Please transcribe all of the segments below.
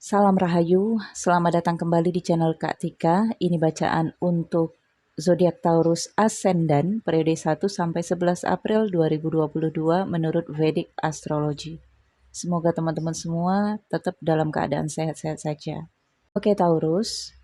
Salam Rahayu, selamat datang kembali di channel Kak Tika. Ini bacaan untuk zodiak Taurus Ascendant periode 1 sampai 11 April 2022 menurut Vedic Astrology. Semoga teman-teman semua tetap dalam keadaan sehat-sehat saja. Oke Taurus,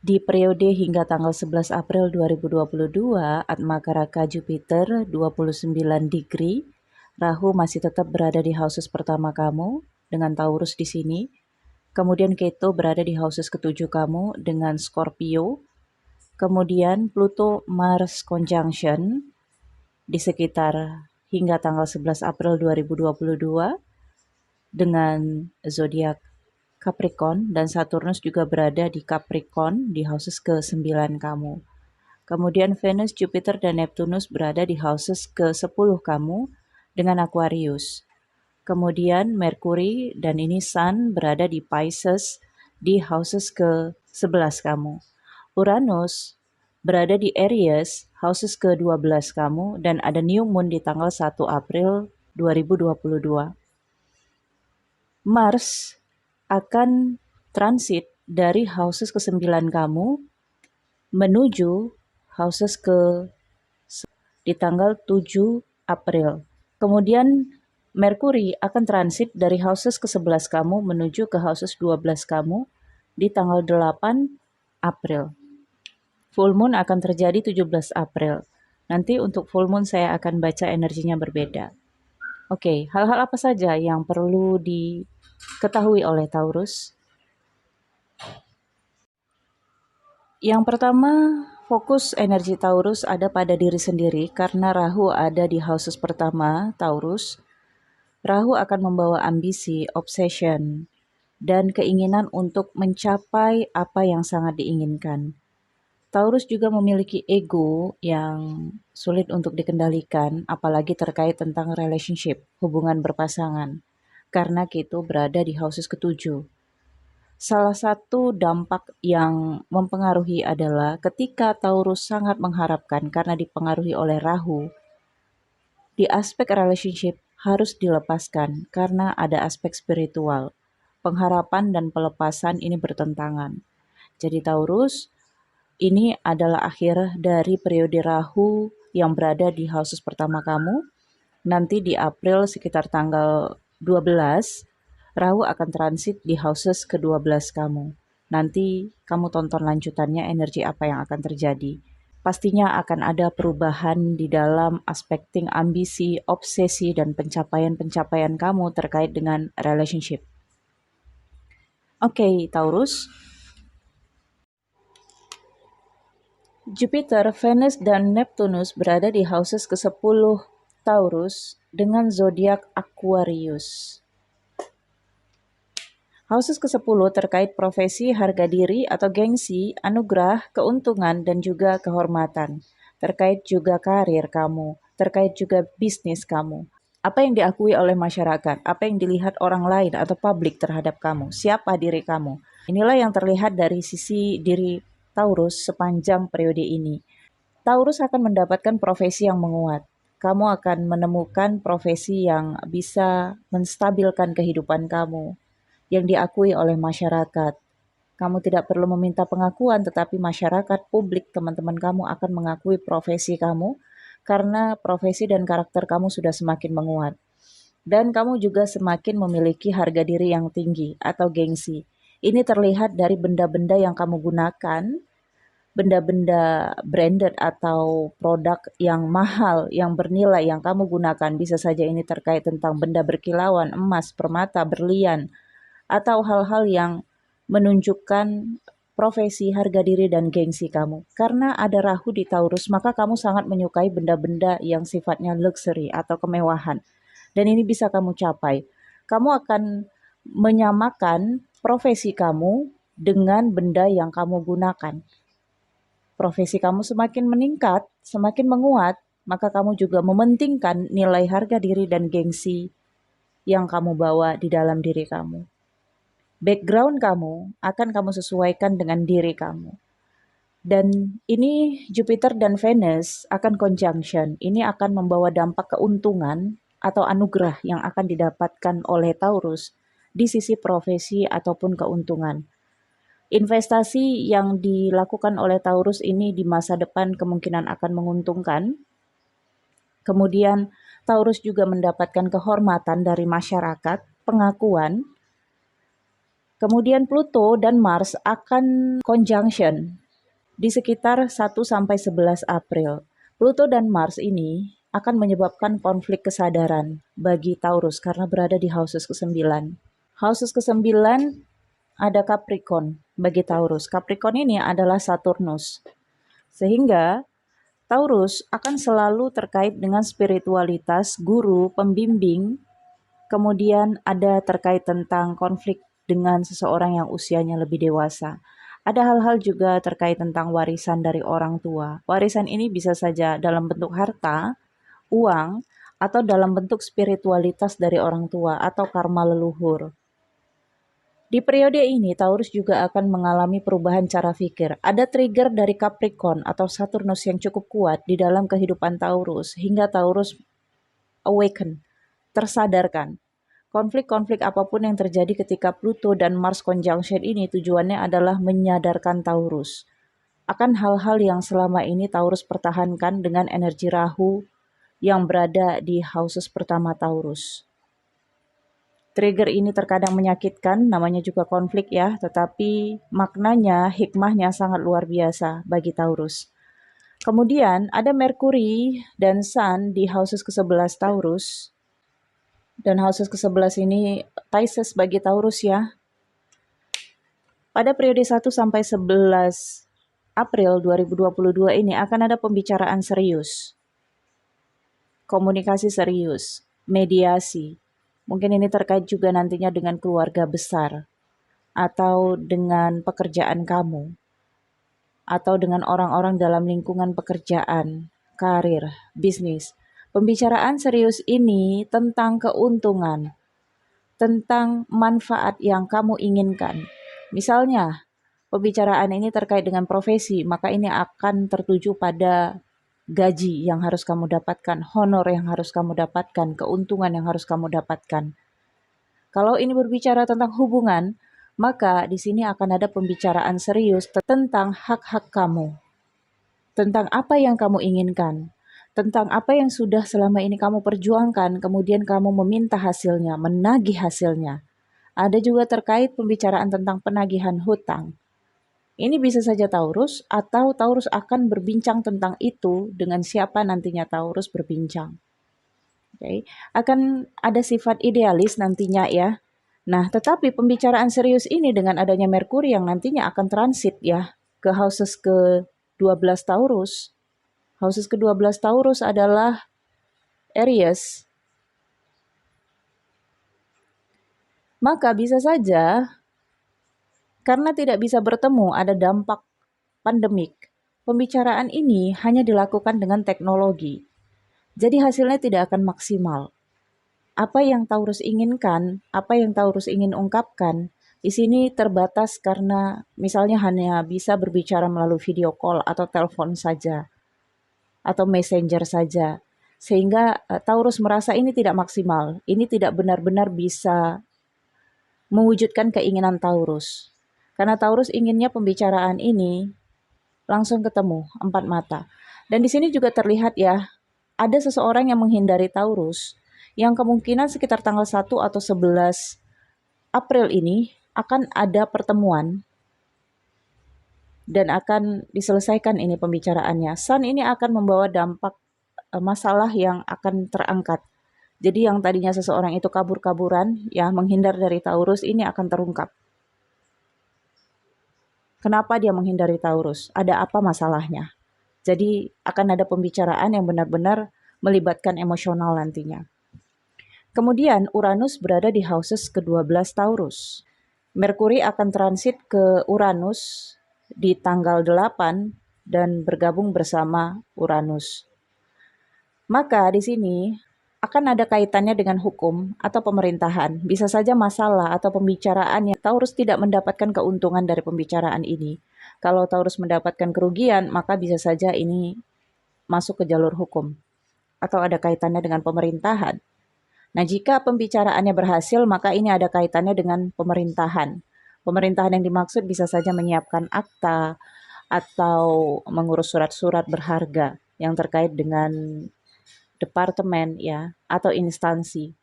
di periode hingga tanggal 11 April 2022, Atmakaraka Jupiter 29 degree, Rahu masih tetap berada di houses pertama kamu dengan Taurus di sini. Kemudian Ketu berada di houses ketujuh kamu dengan Scorpio. Kemudian Pluto Mars conjunction di sekitar hingga tanggal 11 April 2022 dengan zodiak Capricorn, dan Saturnus juga berada di Capricorn di houses ke-9 kamu. Kemudian Venus, Jupiter, dan Neptunus berada di houses ke-10 kamu dengan Aquarius. Kemudian Mercury dan ini Sun berada di Pisces di houses ke-11 kamu. Uranus berada di Aries, houses ke-12 kamu, dan ada new moon di tanggal 1 April 2022. Mars akan transit dari houses ke-9 kamu menuju houses di tanggal 7 April. Kemudian Mercury akan transit dari houses ke-11 kamu menuju ke houses 12 kamu di tanggal 8 April. Full moon akan terjadi 17 April. Nanti untuk full moon saya akan baca energinya berbeda. Oke, hal-hal apa saja yang perlu diketahui oleh Taurus? Yang pertama, fokus energi Taurus ada pada diri sendiri karena Rahu ada di houses pertama Taurus. Rahu akan membawa ambisi, obsession, dan keinginan untuk mencapai apa yang sangat diinginkan. Taurus juga memiliki ego yang sulit untuk dikendalikan, apalagi terkait tentang relationship, hubungan berpasangan, karena Ketu berada di houses ketujuh. Salah satu dampak yang mempengaruhi adalah ketika Taurus sangat mengharapkan karena dipengaruhi oleh Rahu, di aspek relationship harus dilepaskan karena ada aspek spiritual. Pengharapan dan pelepasan ini bertentangan. Jadi Taurus, ini adalah akhir dari periode Rahu yang berada di houses pertama kamu. Nanti di April sekitar tanggal 12, Rahu akan transit di houses ke-12 kamu. Nanti kamu tonton lanjutannya energi apa yang akan terjadi. Pastinya akan ada perubahan di dalam aspekting ambisi, obsesi, dan pencapaian-pencapaian kamu terkait dengan relationship. Oke, Taurus. Jupiter, Venus, dan Neptunus berada di houses ke-10 Taurus dengan zodiak Aquarius. Houses ke-10 terkait profesi, harga diri atau gengsi, anugerah, keuntungan, dan juga kehormatan. Terkait juga karir kamu, terkait juga bisnis kamu. Apa yang diakui oleh masyarakat, apa yang dilihat orang lain atau publik terhadap kamu, siapa diri kamu. Inilah yang terlihat dari sisi diri Taurus sepanjang periode ini. Taurus akan mendapatkan profesi yang menguat. Kamu akan menemukan profesi yang bisa menstabilkan kehidupan kamu, yang diakui oleh masyarakat. Kamu tidak perlu meminta pengakuan, tetapi masyarakat, publik, teman-teman kamu akan mengakui profesi kamu karena profesi dan karakter kamu sudah semakin menguat. Dan kamu juga semakin memiliki harga diri yang tinggi atau gengsi. Ini terlihat dari benda-benda yang kamu gunakan, benda-benda branded atau produk yang mahal, yang bernilai yang kamu gunakan. Bisa saja ini terkait tentang benda berkilauan, emas, permata, berlian, atau hal-hal yang menunjukkan profesi, harga diri, dan gengsi kamu. Karena ada Rahu di Taurus, maka kamu sangat menyukai benda-benda yang sifatnya luxury atau kemewahan. Dan ini bisa kamu capai. Kamu akan menyamakan profesi kamu dengan benda yang kamu gunakan. Profesi kamu semakin meningkat, semakin menguat, maka kamu juga mementingkan nilai harga diri dan gengsi yang kamu bawa di dalam diri kamu. Background kamu akan kamu sesuaikan dengan diri kamu. Dan ini Jupiter dan Venus akan conjunction. Ini akan membawa dampak keuntungan atau anugerah yang akan didapatkan oleh Taurus di sisi profesi ataupun keuntungan. Investasi yang dilakukan oleh Taurus ini di masa depan kemungkinan akan menguntungkan. Kemudian Taurus juga mendapatkan kehormatan dari masyarakat, pengakuan. Kemudian Pluto dan Mars akan conjunction di sekitar 1-11 April. Pluto dan Mars ini akan menyebabkan konflik kesadaran bagi Taurus karena berada di houses ke-9. Houses ke-9 ada Capricorn bagi Taurus. Capricorn ini adalah Saturnus. Sehingga Taurus akan selalu terkait dengan spiritualitas, guru, pembimbing, kemudian ada terkait tentang konflik dengan seseorang yang usianya lebih dewasa. Ada hal-hal juga terkait tentang warisan dari orang tua. Warisan ini bisa saja dalam bentuk harta, uang, atau dalam bentuk spiritualitas dari orang tua atau karma leluhur. Di periode ini, Taurus juga akan mengalami perubahan cara pikir. Ada trigger dari Capricorn atau Saturnus yang cukup kuat di dalam kehidupan Taurus, hingga Taurus awaken, tersadarkan. Konflik-konflik apapun yang terjadi ketika Pluto dan Mars conjunction ini tujuannya adalah menyadarkan Taurus akan hal-hal yang selama ini Taurus pertahankan dengan energi Rahu yang berada di houses pertama Taurus. Trigger ini terkadang menyakitkan, namanya juga konflik ya, tetapi maknanya, hikmahnya sangat luar biasa bagi Taurus. Kemudian ada Merkuri dan Sun di houses ke-11 Taurus. Dan houses ke-11 ini Pisces bagi Taurus ya. Pada periode 1-11 April 2022 ini akan ada pembicaraan serius, komunikasi serius, mediasi. Mungkin ini terkait juga nantinya dengan keluarga besar, atau dengan pekerjaan kamu, atau dengan orang-orang dalam lingkungan pekerjaan, karir, bisnis. Pembicaraan serius ini tentang keuntungan, tentang manfaat yang kamu inginkan. Misalnya, pembicaraan ini terkait dengan profesi, maka ini akan tertuju pada gaji yang harus kamu dapatkan, honor yang harus kamu dapatkan, keuntungan yang harus kamu dapatkan. Kalau ini berbicara tentang hubungan, maka di sini akan ada pembicaraan serius tentang hak-hak kamu, tentang apa yang kamu inginkan, tentang apa yang sudah selama ini kamu perjuangkan, kemudian kamu meminta hasilnya, menagih hasilnya. Ada juga terkait pembicaraan tentang penagihan hutang. Ini bisa saja Taurus, atau Taurus akan berbincang tentang itu dengan siapa nantinya Taurus berbincang. Okay. Akan ada sifat idealis nantinya ya. Nah, tetapi pembicaraan serius ini dengan adanya Merkuri yang nantinya akan transit ya ke houses ke-12 Taurus. Houses ke-12 Taurus adalah Aries. Maka bisa saja karena tidak bisa bertemu, ada dampak pandemik. Pembicaraan ini hanya dilakukan dengan teknologi. Jadi hasilnya tidak akan maksimal. Apa yang Taurus inginkan, apa yang Taurus ingin ungkapkan, di sini terbatas karena misalnya hanya bisa berbicara melalui video call atau telepon saja, atau messenger saja. Sehingga Taurus merasa ini tidak maksimal, ini tidak benar-benar bisa mewujudkan keinginan Taurus. Karena Taurus inginnya pembicaraan ini langsung ketemu, empat mata. Dan di sini juga terlihat ya, ada seseorang yang menghindari Taurus, yang kemungkinan sekitar tanggal 1 atau 11 April ini akan ada pertemuan dan akan diselesaikan ini pembicaraannya. Sun ini akan membawa dampak masalah yang akan terangkat. Jadi yang tadinya seseorang itu kabur-kaburan, ya menghindar dari Taurus, ini akan terungkap. Kenapa dia menghindari Taurus? Ada apa masalahnya? Jadi akan ada pembicaraan yang benar-benar melibatkan emosional nantinya. Kemudian Uranus berada di houses ke-12 Taurus. Merkuri akan transit ke Uranus di tanggal 8 dan bergabung bersama Uranus. Maka di sini akan ada kaitannya dengan hukum atau pemerintahan. Bisa saja masalah atau pembicaraan yang Taurus tidak mendapatkan keuntungan dari pembicaraan ini. Kalau Taurus mendapatkan kerugian, maka bisa saja ini masuk ke jalur hukum atau ada kaitannya dengan pemerintahan. Nah, jika pembicaraannya berhasil, maka ini ada kaitannya dengan pemerintahan. Pemerintahan yang dimaksud bisa saja menyiapkan akta atau mengurus surat-surat berharga yang terkait dengan departemen ya atau instansi.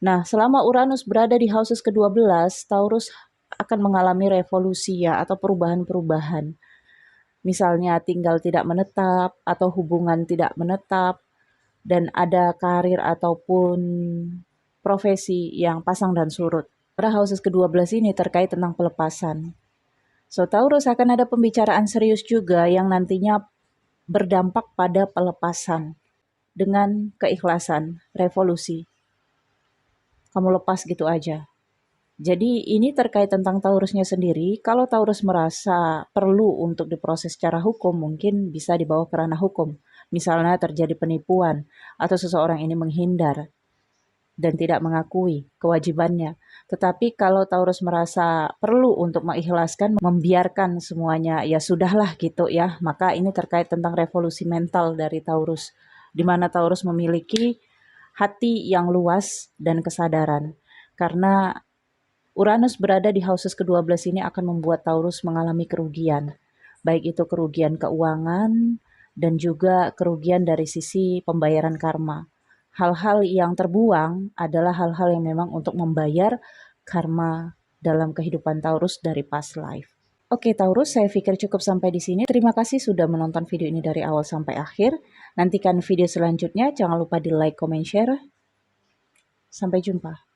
Nah, selama Uranus berada di houses ke-12, Taurus akan mengalami revolusi ya atau perubahan-perubahan. Misalnya tinggal tidak menetap atau hubungan tidak menetap dan ada karir ataupun profesi yang pasang dan surut. Pada houses ke-12 ini terkait tentang pelepasan. So, Taurus akan ada pembicaraan serius juga yang nantinya berdampak pada pelepasan dengan keikhlasan, revolusi. Kamu lepas gitu aja. Jadi ini terkait tentang Taurusnya sendiri. Kalau Taurus merasa perlu untuk diproses secara hukum, mungkin bisa dibawa ke ranah hukum. Misalnya terjadi penipuan atau seseorang ini menghindar dan tidak mengakui kewajibannya. Tetapi kalau Taurus merasa perlu untuk mengikhlaskan, membiarkan semuanya, ya sudahlah gitu ya. Maka ini terkait tentang revolusi mental dari Taurus, di mana Taurus memiliki hati yang luas dan kesadaran. Karena Uranus berada di houses ke-12 ini akan membuat Taurus mengalami kerugian. Baik itu kerugian keuangan dan juga kerugian dari sisi pembayaran karma. Hal-hal yang terbuang adalah hal-hal yang memang untuk membayar karma dalam kehidupan Taurus dari past life. Oke Taurus, saya pikir cukup sampai di sini. Terima kasih sudah menonton video ini dari awal sampai akhir. Nantikan video selanjutnya, jangan lupa di like, comment, share. Sampai jumpa.